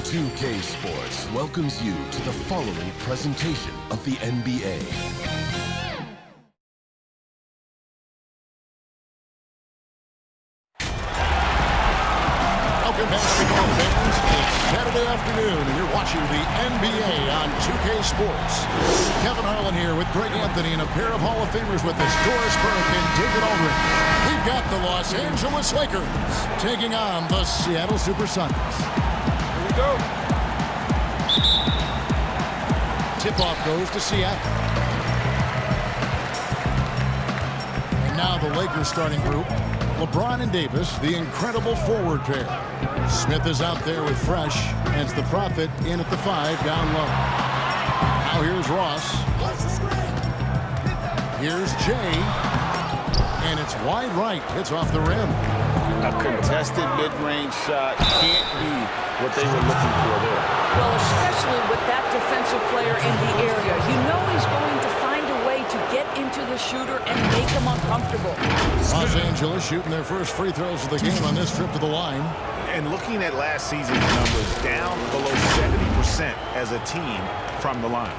2K Sports welcomes you to the following presentation of the NBA. Welcome basketball fans. It's Saturday afternoon and you're watching the NBA on 2K Sports. Kevin Harlan here with Greg Anthony and a pair of Hall of Famers with us, Doris Burke and David Aldridge. We've got the Los Angeles Lakers taking on the Seattle Supersonics. Here we go. Tip-off goes to Seattle. And now the Lakers starting group. LeBron and Davis, the incredible forward pair. Smith is out there with Fresh, and it's the Prophet in at the 5 down low. Now here's Ross. Here's Jay. And it's wide right. It's off the rim. A contested mid-range shot can't be what they were looking for there. Well, especially with that defensive player in the area. You know he's going to find a way to get into the shooter and make him uncomfortable. Los Angeles shooting their first free throws of the game on this trip to the line. And looking at last season's numbers, down below 70% as a team from the line.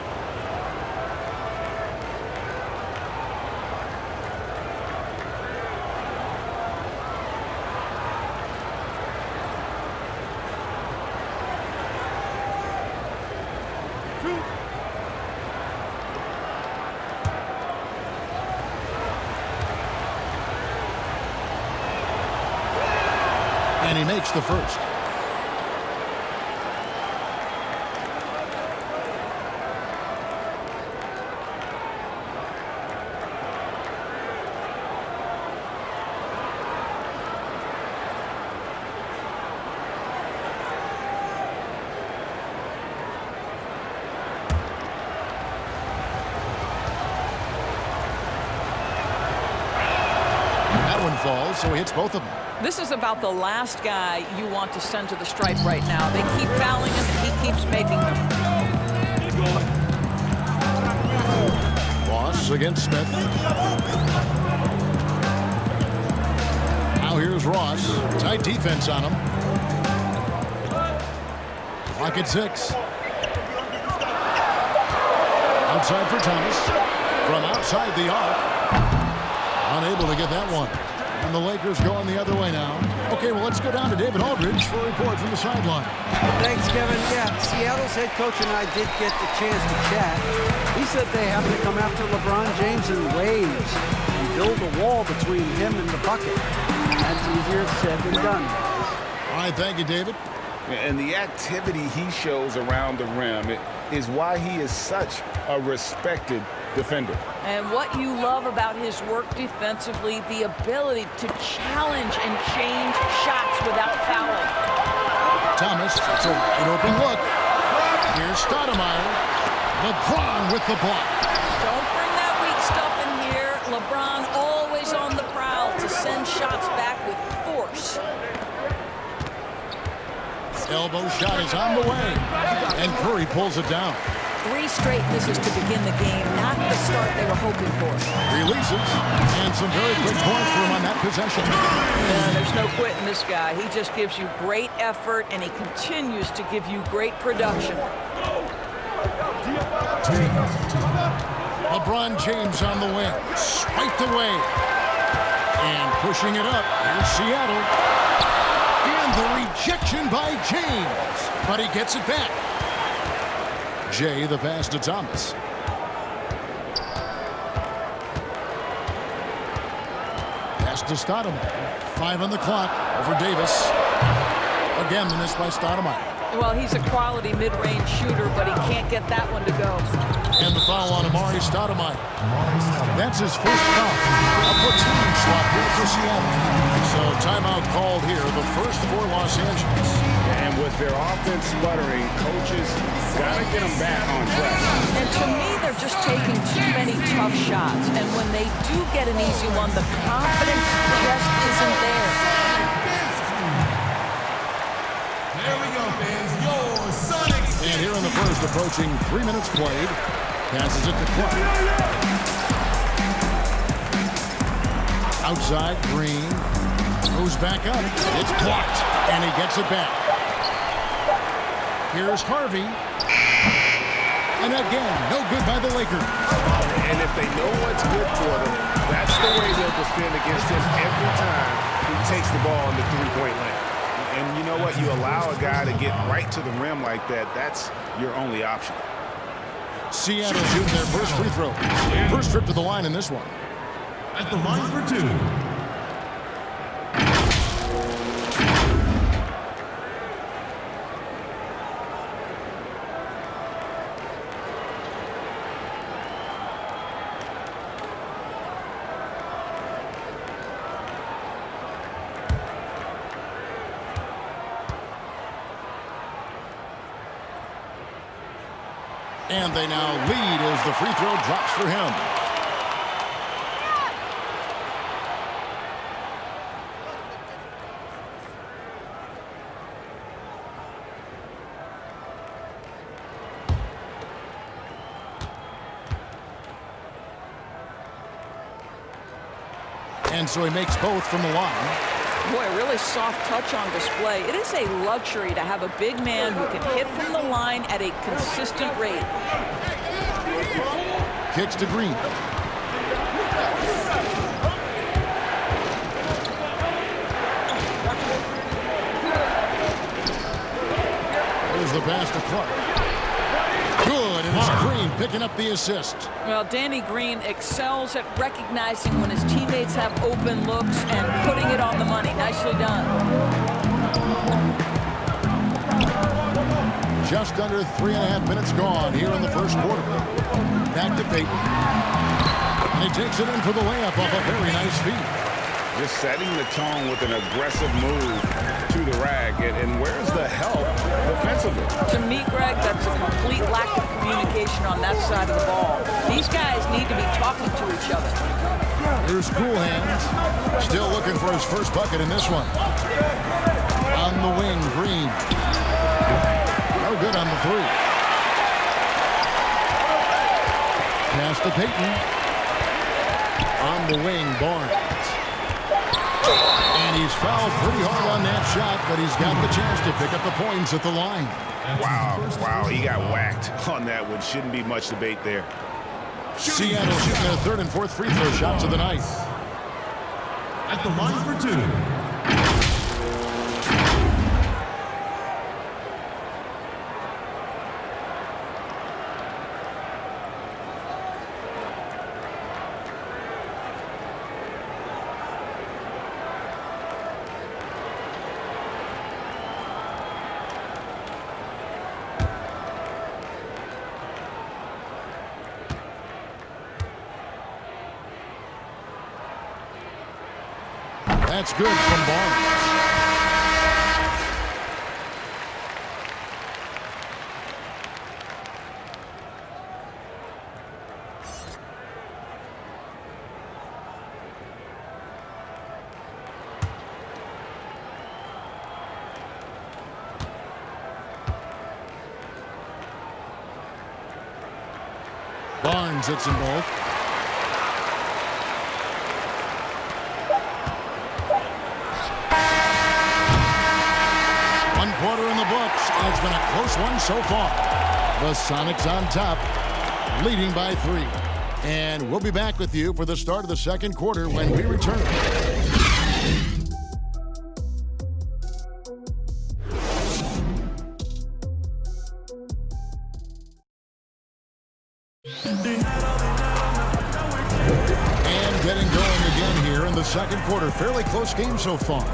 And he makes the first. That one falls, so he hits both of them. This is about the last guy you want to send to the stripe right now. They keep fouling him, and he keeps making them. Ross against Smith. Now here's Ross. Tight defense on him. Clock at 6. Outside for Thomas. From outside the arc. Unable to get that one. And the Lakers going the other way now. Okay, well, let's go down to David Aldridge for a report from the sideline. Thanks, Kevin. Yeah, Seattle's head coach and I did get the chance to chat. He said they have to come after LeBron James in waves and build a wall between him and the bucket. That's easier said than done. All right, thank you, David. And the activity he shows around the rim is why he is such a respected defender. And what you love about his work defensively, the ability to challenge and change shots without fouling. Thomas, it's an open look. Here's Stoudemire. LeBron with the block. Don't bring that weak stuff in here. LeBron always on the prowl to send shots back with force. Elbow shot is on the way. And Curry pulls it down. 3 straight misses to begin the game, not the start they were hoping for. Releases, and some very quick points for him on that possession. And there's no quitting this guy. He just gives you great effort, and he continues to give you great production. LeBron James on the wing, swiped away. And pushing it up, here's Seattle. And the rejection by James, but he gets it back. Jay, the pass to Thomas. Pass to Stoudemire. 5 on the clock over Davis. Again, the miss by Stoudemire. Well, he's a quality mid-range shooter, but he can't get that one to go. And the foul on Amare Stoudemire. That's his first foul. A platoon swap here for Seattle. So timeout called here, the first for Los Angeles. And with their offense sputtering, coaches got to get them back on track. And to me, they're just taking too many tough shots. And when they do get an easy one, the confidence just isn't there. There we go, fans. Your Sonics. And here in the first, approaching 3 minutes played. Passes it to Clark. Outside, Green. Goes back up. It's blocked. And he gets it back. Here's Harvey. And again, no good by the Lakers. And if they know what's good for them, that's the way they'll defend against him every time he takes the ball in the three-point lane. And you know what? You allow a guy to get right to the rim like that, that's your only option. Seattle shooting their first free throw. First trip to the line in this one. At the line for two. And they now lead as the free throw drops for him. And so he makes both from the line. Boy, a really soft touch on display. It is a luxury to have a big man who can hit from the line at a consistent rate. Kicks to Green. There's the pass to Clark. Good, and it's Green picking up the assist. Well, Danny Green excels at recognizing when his teammates have open looks and putting it on the money. Nicely done. Just under 3.5 minutes gone here in the first quarter. Back to Payton. And he takes it in for the layup off a very nice feed. Just setting the tone with an aggressive move to the rack. And where's the help defensively? To me, Greg, that's a complete lack of communication on that side of the ball. These guys need to be talking to each other. Here's Cool Hands. Still looking for his first bucket in this one. On the wing, Green. No good on the three. Pass to Payton. On the wing, Barnes. And he's fouled pretty hard on that shot, but he's got the chance to pick up the points at the line. Wow, he got whacked on that one. Shouldn't be much debate there. Seattle shooting their third and fourth free throw shots of the night. At the line for two. That's good from Barnes. Barnes hits them both. Quarter in the books, and it's been a close one so far. The Sonics on top, leading by 3. And we'll be back with you for the start of the second quarter when we return. And getting going again here in the second quarter. Fairly close game so far.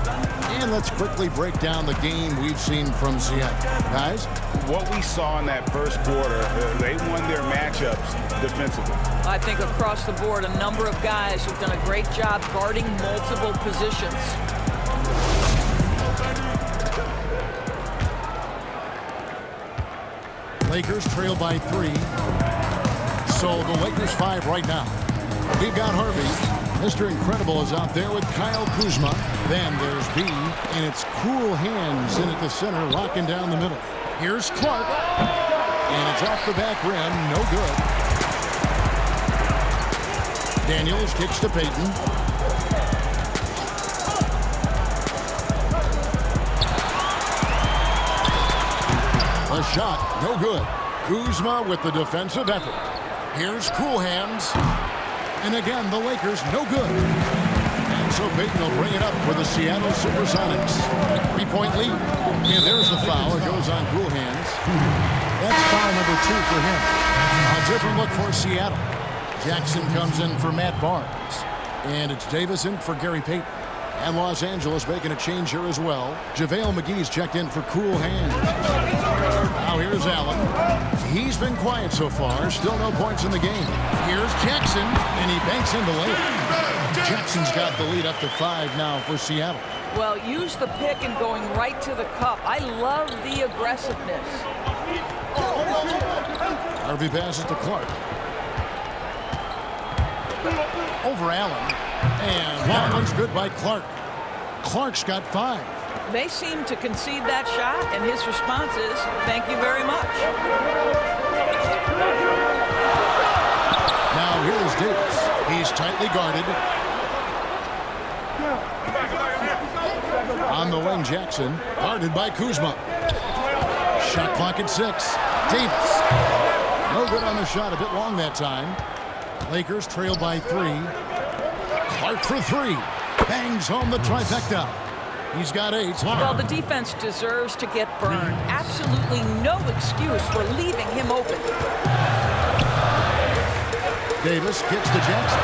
And let's quickly break down the game we've seen from Seattle. Guys? What we saw in that first quarter, they won their matchups defensively. I think across the board, a number of guys who've done a great job guarding multiple positions. Lakers trail by 3. So the Lakers 5 right now. We've got Harvey. Mr. Incredible is out there with Kyle Kuzma. Then there's B, and it's Cool Hands in at the center, locking down the middle. Here's Clark, and it's off the back rim, no good. Daniels kicks to Payton. A shot, no good. Kuzma with the defensive effort. Here's Cool Hands. And again, the Lakers, no good. And so Payton will bring it up for the Seattle Supersonics. 3-point lead. And there's the foul. It goes on Cool Hands. That's foul number 2 for him. A different look for Seattle. Jackson comes in for Matt Barnes. And it's Davis in for Gary Payton. And Los Angeles making a change here as well. JaVale McGee's checked in for Cool Hands. Now here's Allen. He's been quiet so far. Still no points in the game. Here's Jackson, and he banks in the layup. Jackson's got the lead up to 5 now for Seattle. Well, use the pick and going right to the cup. I love the aggressiveness. Harvey passes to Clark. Over Allen. And that one's good by Clark. Clark's got 5. They seem to concede that shot, and his response is, thank you very much. Now here's Davis. He's tightly guarded. On the wing, Jackson, guarded by Kuzma. Shot clock at 6. Davis. No good on the shot, a bit long that time. Lakers trail by 3. Clark for 3. Bangs home the trifecta. He's got 8. Well, the defense deserves to get burned. Absolutely no excuse for leaving him open. Davis kicks to Jackson.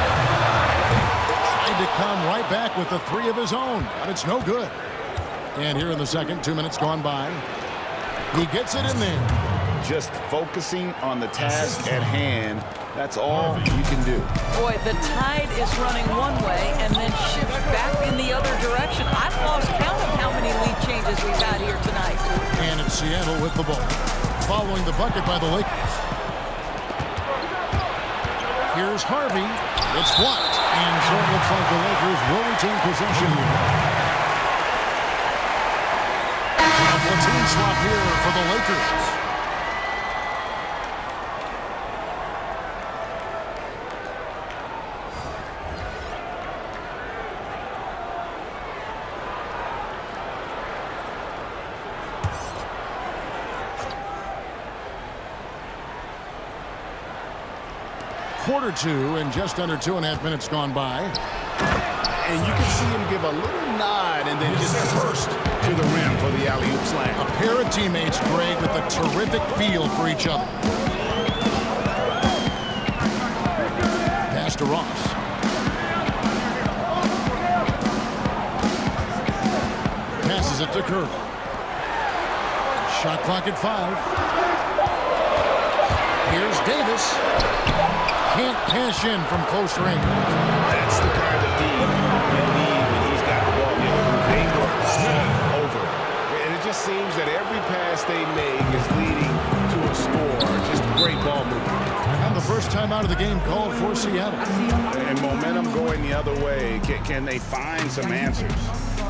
Trying to come right back with the 3 of his own, but it's no good. And here in the second, 2 minutes gone by. He gets it in there. Just focusing on the task at hand. That's all you can do. Boy, the tide is running one way and then shifts back in the other direction. I've lost count of how many lead changes we've had here tonight. And it's Seattle with the ball. Following the bucket by the Lakers. Here's Harvey. It's blocked. And so it looks like the Lakers will retain possession here. A platoon swap here for the Lakers. Quarter 2 and just under 2.5 minutes gone by. And you can see him give a little nod and then just burst to the rim for the alley-oop slam. A pair of teammates, Greg, with a terrific feel for each other. Pass to Ross. Passes it to Curry. Shot clock at 5. Here's Davis. Can't cash in from close range. That's the kind of D you need when he's got the ball. They go over. And it just seems that every pass they make is leading to a score. Just great ball movement. And the first time out of the game called for Seattle. And momentum going the other way. Can they find some answers?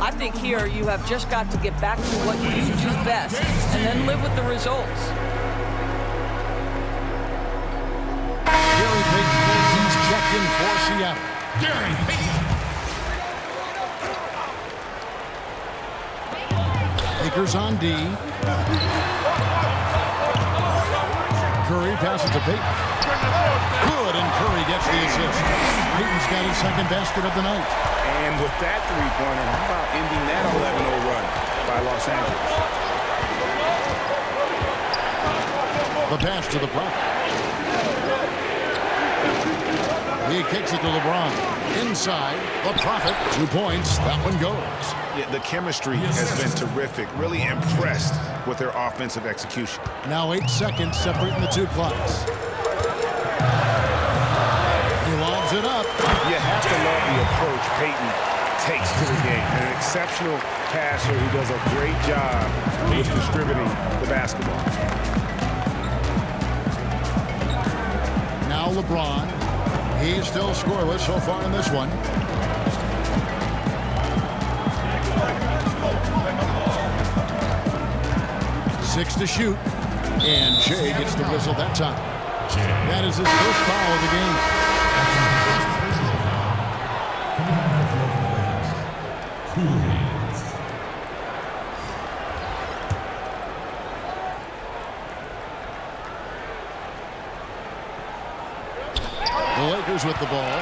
I think here you have just got to get back to what you do best and then live with the results. Gary Payton, he's checked in for Seattle. Gary Payton. Lakers on D. Curry passes to Payton. Good, and Curry gets the assist. Payton's got his second basket of the night. And with that three-pointer, how about ending that 11-0 run by Los Angeles? The pass to the Prophet. He kicks it to LeBron. Inside, the Prophet. 2 points. That one goes. Yeah, the chemistry has been terrific. Really impressed with their offensive execution. Now 8 seconds separating the 2 clocks. He lobs it up. You have to love the approach Payton takes to the game. An exceptional passer who does a great job with distributing the basketball. Now LeBron. He's still scoreless so far in this one. Six to shoot. And Shea gets the whistle that time. That is his first foul of the game. Lakers with the ball.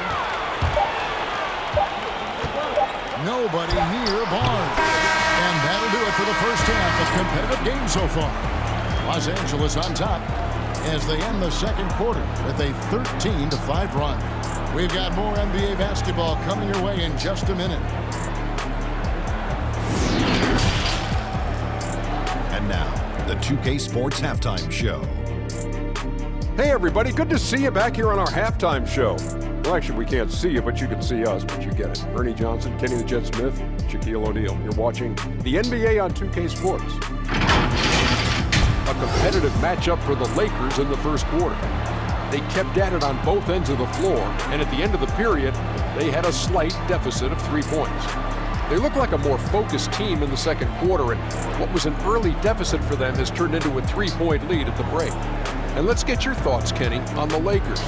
Nobody near Barnes. And that'll do it for the first half. A competitive game so far. Los Angeles on top as they end the second quarter with a 13-5 run. We've got more NBA basketball coming your way in just a minute. And now, the 2K Sports Halftime Show. Hey everybody, good to see you back here on our halftime show. Well, actually, we can't see you, but you can see us, but you get it. Ernie Johnson, Kenny the Jet Smith, Shaquille O'Neal. You're watching the NBA on 2K Sports. A competitive matchup for the Lakers in the first quarter. They kept at it on both ends of the floor, and at the end of the period, they had a slight deficit of 3 points. They look like a more focused team in the second quarter, and what was an early deficit for them has turned into a 3-point lead at the break. And let's get your thoughts, Kenny, on the Lakers.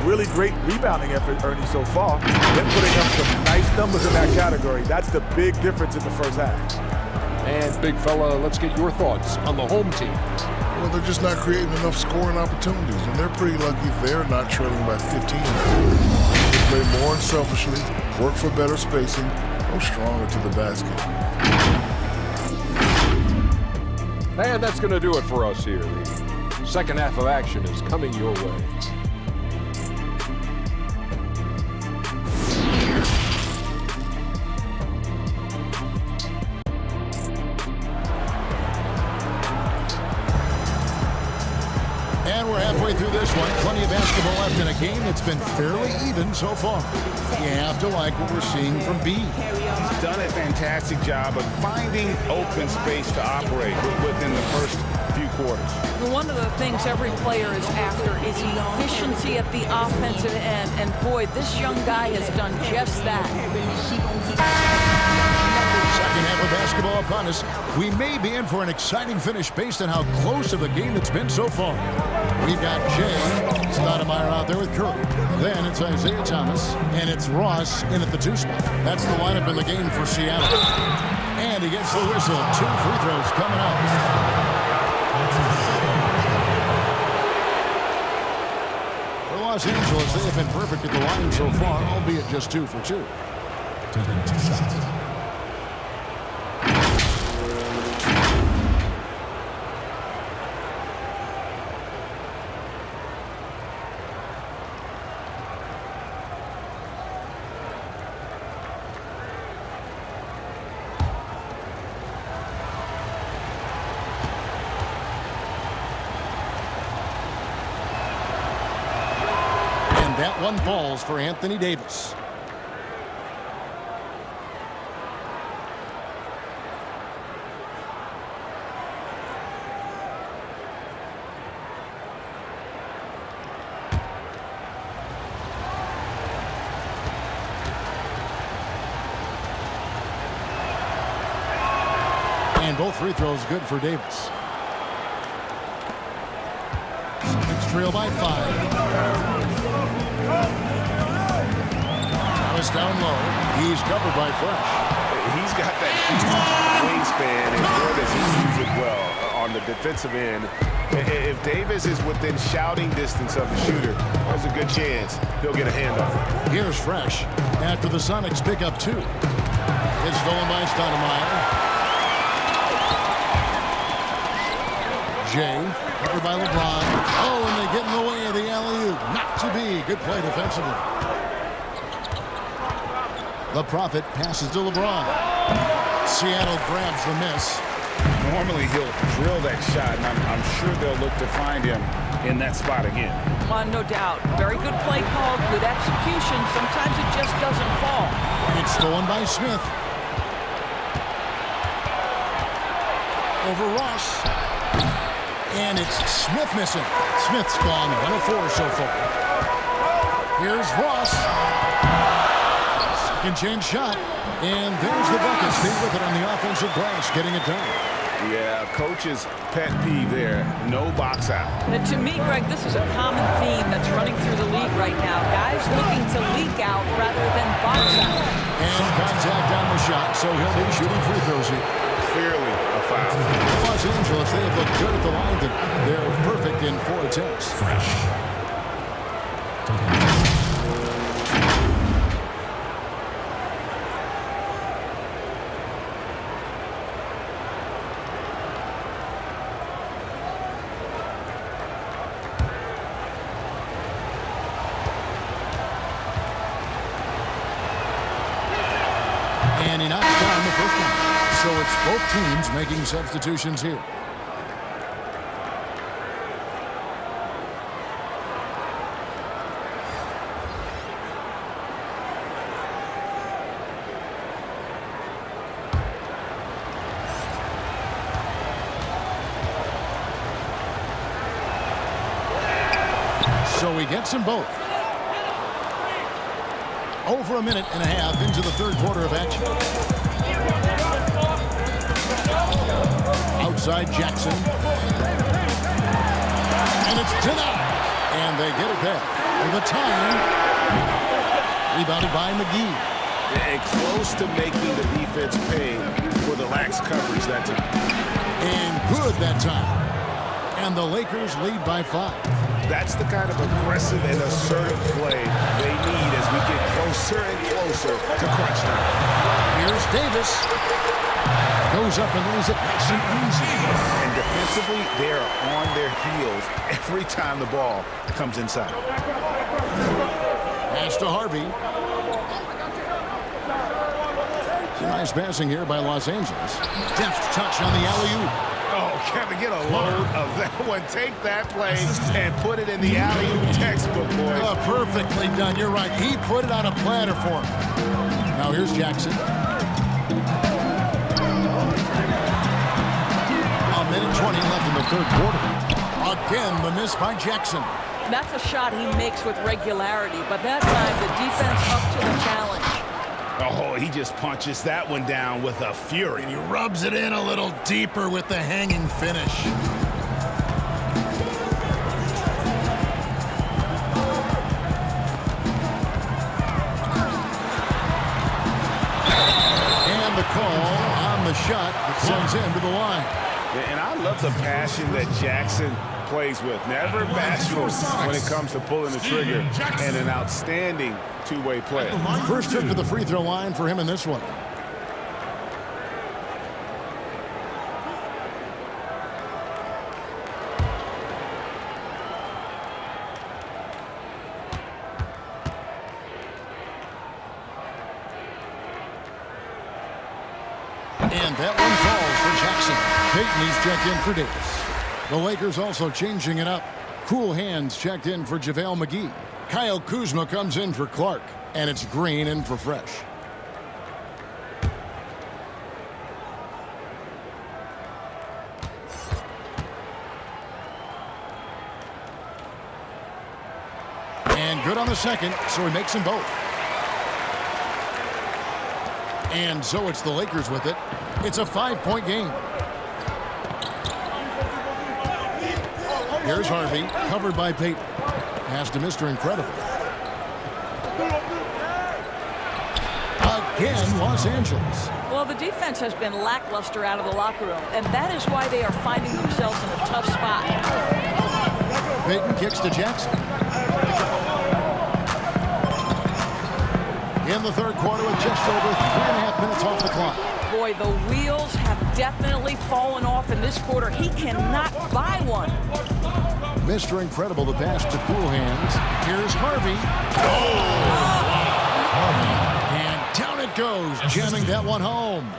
Really great rebounding effort, Ernie, so far. They're putting up some nice numbers in that category. That's the big difference in the first half. And big fella, let's get your thoughts on the home team. Well, they're just not creating enough scoring opportunities, and they're pretty lucky they're not trailing by 15. They play more unselfishly, work for better spacing, go stronger to the basket. And that's going to do it for us here. The second half of action is coming your way. And we're halfway through this one. Plenty of basketball left in a game that's been fairly even so far. You have to like what we're seeing from B. He's done a fantastic job of finding open space to operate within the first few quarters. One of the things every player is after is efficiency at the offensive end. And boy, this young guy has done just that. Second half of basketball upon us. We may be in for an exciting finish based on how close of a game it's been so far. We've got Stoudemire out there with Curry. Then it's Isaiah Thomas, and it's Ross in at the 2 spot. That's the lineup in the game for Seattle. And he gets the whistle. 2 free throws coming up. For Los Angeles, they have been perfect at the line so far, albeit just 2 for 2. Taking 2 shots. That one falls for Anthony Davis. And both free throws good for Davis. Celtics trail by 5. Thomas down low. He's covered by Fresh. He's got that huge wingspan, and boy, does he use it well on the defensive end. If Davis is within shouting distance of the shooter, there's a good chance he'll get a handoff. Here's Fresh after the Sonics pick up 2. It's stolen by Stoudemire. Jay, covered by LeBron. Oh, and they get in the way of the alley-oop. Not to be. Good play defensively. The Prophet passes to LeBron. Seattle grabs the miss. Normally he'll drill that shot, and I'm sure they'll look to find him in that spot again. No doubt. Very good play call, good execution. Sometimes it just doesn't fall. It's stolen by Smith. Over Ross. And it's Smith missing. Smith's gone 1 of 4 so far. Here's Ross. Second chance shot. And there's the bucket. Stay with it on the offensive glass, getting it done. Yeah, coach's pet peeve there. No box out. And to me, Greg, this is a common theme that's running through the league right now. Guys looking to leak out rather than box out. And contact on the shot, so he'll be shooting free throws here. Clearly a foul. Los Angeles, they have looked good at the line. They're perfect in 4 attempts. Fresh. So it's both teams making substitutions here. So he gets them both. Over a minute and a half into the third quarter of action. Outside Jackson. And it's denied. And they get it back. For the time. Rebounded by McGee. And close to making the defense pay for the lax coverage that time. And good that time. And the Lakers lead by 5. That's the kind of aggressive and assertive play they need as we get closer and closer to crunch time. Here's Davis. Goes up and lays it nice and easy. And defensively, they are on their heels every time the ball comes inside. Pass to Harvey. Nice passing here by Los Angeles. Deft touch on the alley-oop. Oh, Kevin, get a load of that one. Take that play and put it in the alley-oop textbook, boys. Oh, perfectly done. You're right. He put it on a platter for him. Now here's Jackson. A minute 20 left in the third quarter. Again, the miss by Jackson. That's a shot he makes with regularity, but that time the defense up to the challenge. Oh, he just punches that one down with a fury. And he rubs it in a little deeper with the hanging finish. And the call on the shot that sends him to the line. Yeah, and I love the passion that Jackson plays with. Never bashful when it comes to pulling the trigger. And an outstanding two-way play. First trip to the free throw line for him in this one. And that one falls for Jackson. Payton, he's checked in for Davis. The Lakers also changing it up. Cool hands checked in for JaVale McGee. Kyle Kuzma comes in for Clark. And it's Green in for Fresh. And good on the second, so he makes them both. And so it's the Lakers with it. It's a 5-point game. Here's Harvey, covered by Payton. Pass to Mr. Incredible. Again, Los Angeles. Well, the defense has been lackluster out of the locker room, and that is why they are finding themselves in a tough spot. Payton kicks to Jackson. In the third quarter with just over 3.5 minutes off the clock. Boy, the wheels have definitely fallen off in this quarter. He cannot buy one. Mr. Incredible, the pass to cool hands. Here's Harvey. And down it goes, jamming that one home.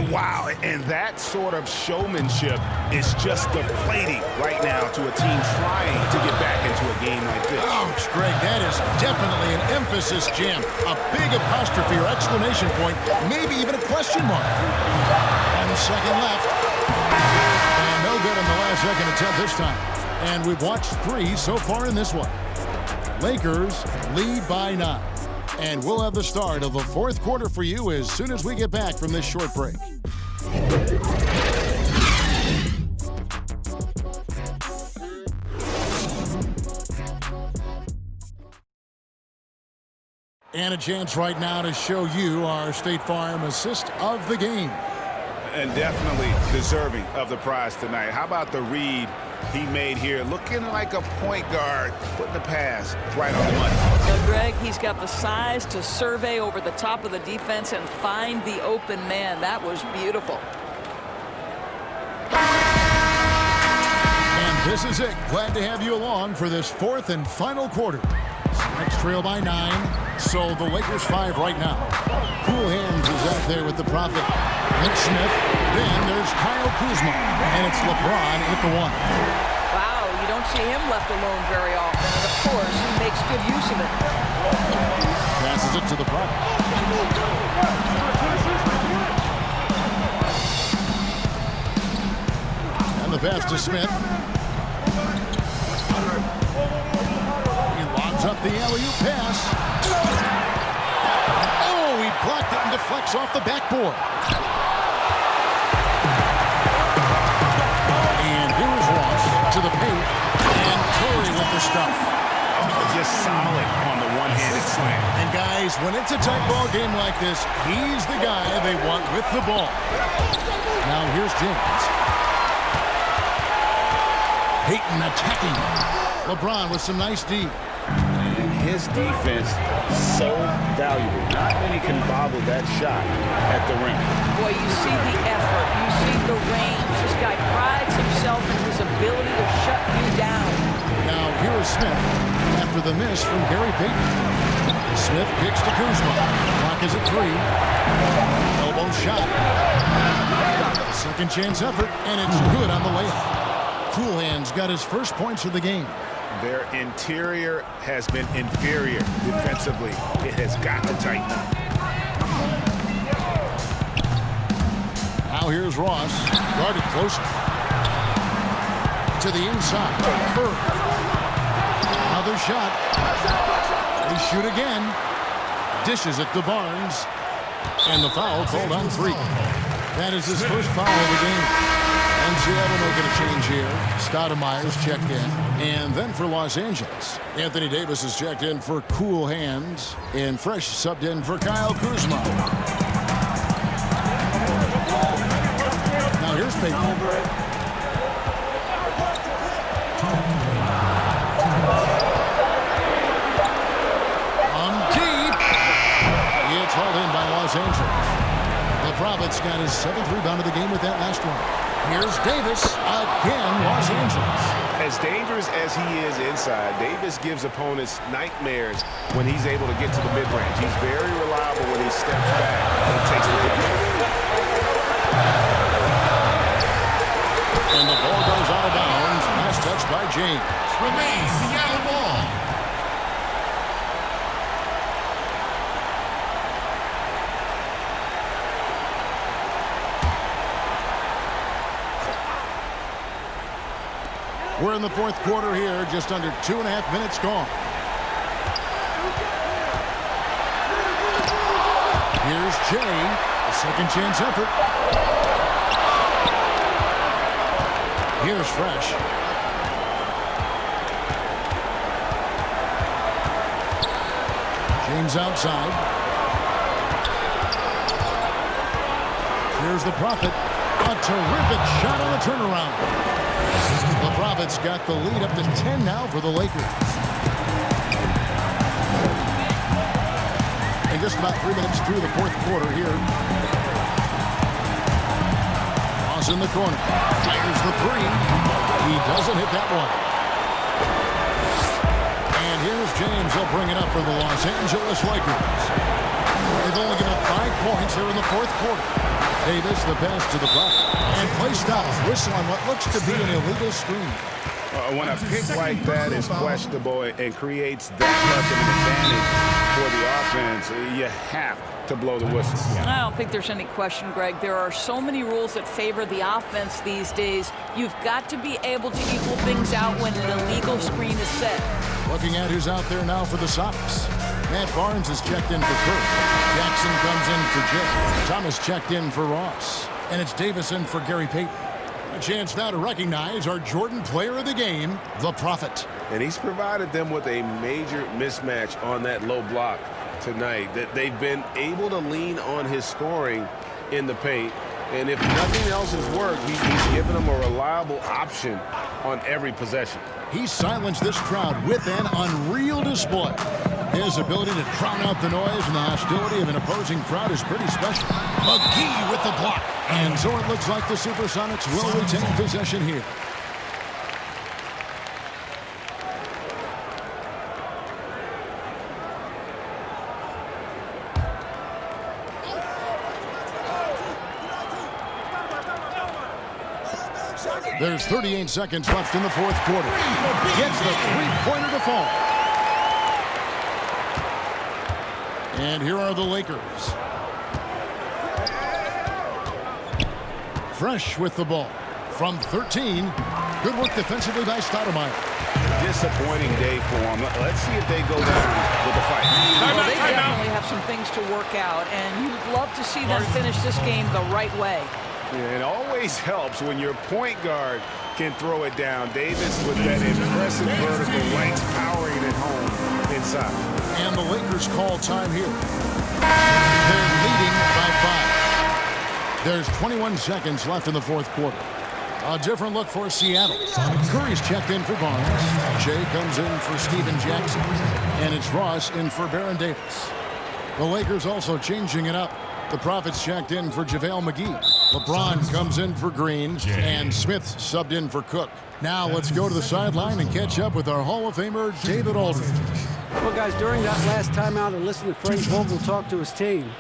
Wow, and that sort of showmanship is just deflating right now to a team trying to get back into a game like this. Ouch, Greg, that is definitely an emphasis jam. A big apostrophe or exclamation point, maybe even a question mark. 1 second left. And no good on the last second attempt this time. And we've watched 3 so far in this one. Lakers lead by 9. And we'll have the start of the fourth quarter for you as soon as we get back from this short break. And a chance right now to show you our State Farm assist of the game. And definitely deserving of the prize tonight. How about the read he made here? Looking like a point guard, putting the pass right on the money. Now, Greg, he's got the size to survey over the top of the defense and find the open man. That was beautiful. And this is it. Glad to have you along for this fourth and final quarter. Next trail by 9. So the Lakers 5 right now. Cool Hands is out there with the Prophet. Nick Smith. Then there's Kyle Kuzma. And it's LeBron at the 1. Wow, you don't see him left alone very often. And of course, he makes good use of it. Passes it to the Prophet. And the pass to Smith. He lobs up the alley-oop pass. Oh, he blocked it and deflects off the backboard. And here is Ross to the paint. And Curry with the stuff. Just solid on the one-handed slam. And guys, when it's a tight ball game like this, he's the guy they want with the ball. Now here's James. Payton attacking. LeBron with some nice D. And his defense so valuable. Not many can bobble that shot at the rim. Boy, you see the effort. You see the range. This guy prides himself in his ability to shut you down. Now here is Smith after the miss from Gary Payton. Smith kicks to Kuzma. Clock is at 3. Elbow shot. Second chance effort, and it's good on the layup. Cool Hands got his first points of the game. Their interior has been inferior defensively. It has got to tighten up. Now here's Ross. Guarded closer. To the inside. Bird. Another shot. They shoot again. Dishes it to Barnes. And the foul called on 3. That is his first foul of the game. And Seattle making a change here. Stoudemire's checked in. And then for Los Angeles, Anthony Davis is checked in for Cool Hands. And Fresh subbed in for Kyle Kuzma. Now here's Payton. Deep. It's hauled in by Los Angeles. The Prophet's got his 7th rebound of the game with that last one. Here's Davis again, Los Angeles. As dangerous as he is inside, Davis gives opponents nightmares when he's able to get to the mid-range. He's very reliable when he steps back and takes the jump. And the ball goes out of bounds. Last touch by James. Remains Seattle ball. We're in the 4th quarter here, just under 2.5 minutes gone. Here's Jay, a second chance effort. Here's Fresh. James outside. Here's the Prophet. A terrific shot on the turnaround. The Prophet's got the lead up to 10 now for the Lakers. And just about 3 minutes through the 4th quarter here. Ross in the corner. Fires the 3. He doesn't hit that one. And here's James. He'll bring it up for the Los Angeles Lakers. They've only given up 5 points here in the 4th quarter. Davis, the pass to the Prophet. And play stops. Whistle on what looks to be an illegal screen. When a pick like that is questionable and creates that much of an advantage for the offense, you have to blow the whistle. I don't think there's any question, Greg. There are so many rules that favor the offense these days. You've got to be able to equal things out when an illegal screen is set. Looking at who's out there now for the Sox. Matt Barnes is checked in for Kirk. Jackson comes in for Jay. Thomas checked in for Ross. And it's Davis in for Gary Payton. A chance now to recognize our Jordan player of the game, the Prophet. And he's provided them with a major mismatch on that low block tonight. That they've been able to lean on his scoring in the paint. And if nothing else has worked, he's given them a reliable option on every possession. He silenced this crowd with an unreal display. His ability to drown out the noise and the hostility of an opposing crowd is pretty special. McGee with the block. And so it looks like the Supersonics will retain possession here. There's 38 seconds left in the fourth quarter. Gets the three-pointer to fall. And here are the Lakers. Fresh with the ball. From 13. Good work defensively by Stoudemire. Disappointing day for them. Let's see if they go down with the fight. Well, they definitely have some things to work out, and you'd love to see them finish this game the right way. Yeah, it always helps when your point guard can throw it down. Davis with that impressive vertical, lights powering it home inside. And the Lakers call time here. They're leading by 5. There's 21 seconds left in the fourth quarter. A different look for Seattle. Curry's checked in for Barnes. Jay comes in for Steven Jackson. And it's Ross in for Baron Davis. The Lakers also changing it up. The Prophets checked in for JaVale McGee. LeBron comes in for Green. And Smith subbed in for Cook. Now let's go to the sideline and catch up with our Hall of Famer, David Aldridge. Well, guys, during that last timeout and listen to Frank Vogel talk to his team,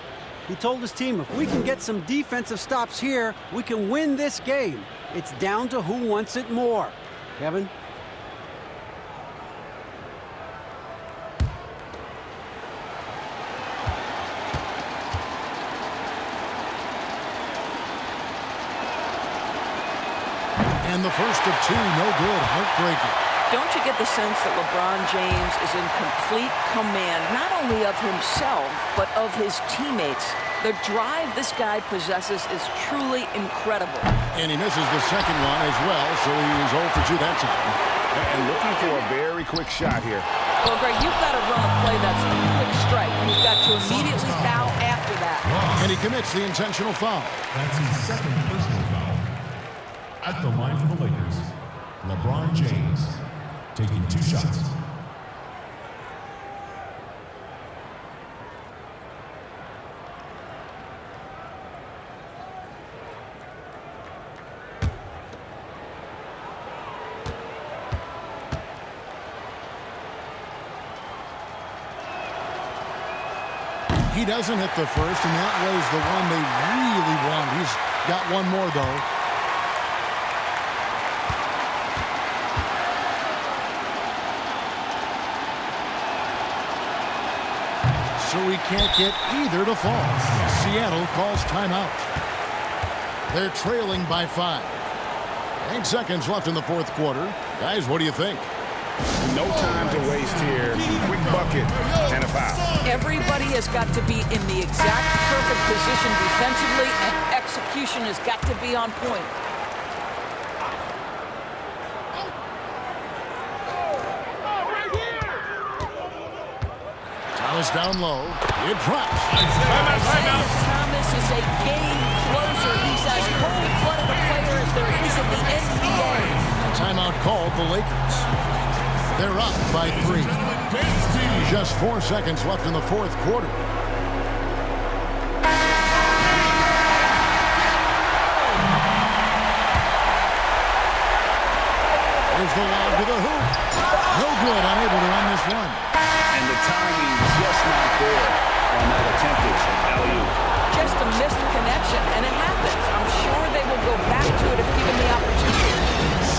he told his team, if we can get some defensive stops here, we can win this game. It's down to who wants it more. Kevin? And the first of 2, no good, heartbreaking. Don't you get the sense that LeBron James is in complete command, not only of himself, but of his teammates? The drive this guy possesses is truly incredible. And he misses the second one as well, so he's 0 for 2 that time. And looking for a very quick shot here. Well, Greg, you've got to run a play that's a quick strike. You've got to immediately foul after that. And he commits the intentional foul. That's his second personal foul. At the line for the Lakers, LeBron James taking 2 shots. He doesn't hit the first, and that was the one they really wanted. He's got one more, though. So he can't get either to fall. Seattle calls timeout. They're trailing by 5. 8 seconds left in the fourth quarter. Guys, what do you think? No time to waste here. Quick bucket and a foul. Everybody has got to be in the exact perfect position defensively, and execution has got to be on point. Thomas down low. It drops. Thomas is a game closer. He's as cold-blooded a player as there is in the NBA. Timeout called the Lakers. They're up by 3. Just 4 seconds left in the fourth quarter. There's the lob to the hoop. No good, unable to end this one. And the timing just not there on that attempted alley-oop. Just a missed connection, and it happens. I'm sure they will go back to it if given the opportunity.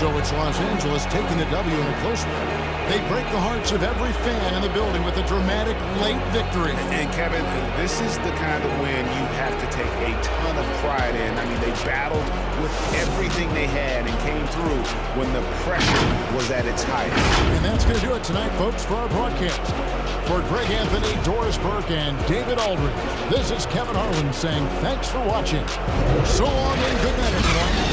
So it's Los Angeles taking the W in a close one. They break the hearts of every fan in the building with a dramatic late victory. And Kevin, this is the kind of win you have to take a ton of pride in. I mean, they battled with everything they had and came through when the pressure was at its highest. And that's going to do it tonight, folks, for our broadcast. For Greg Anthony, Doris Burke, and David Aldridge, this is Kevin Harlan saying thanks for watching. So long and good night, everyone.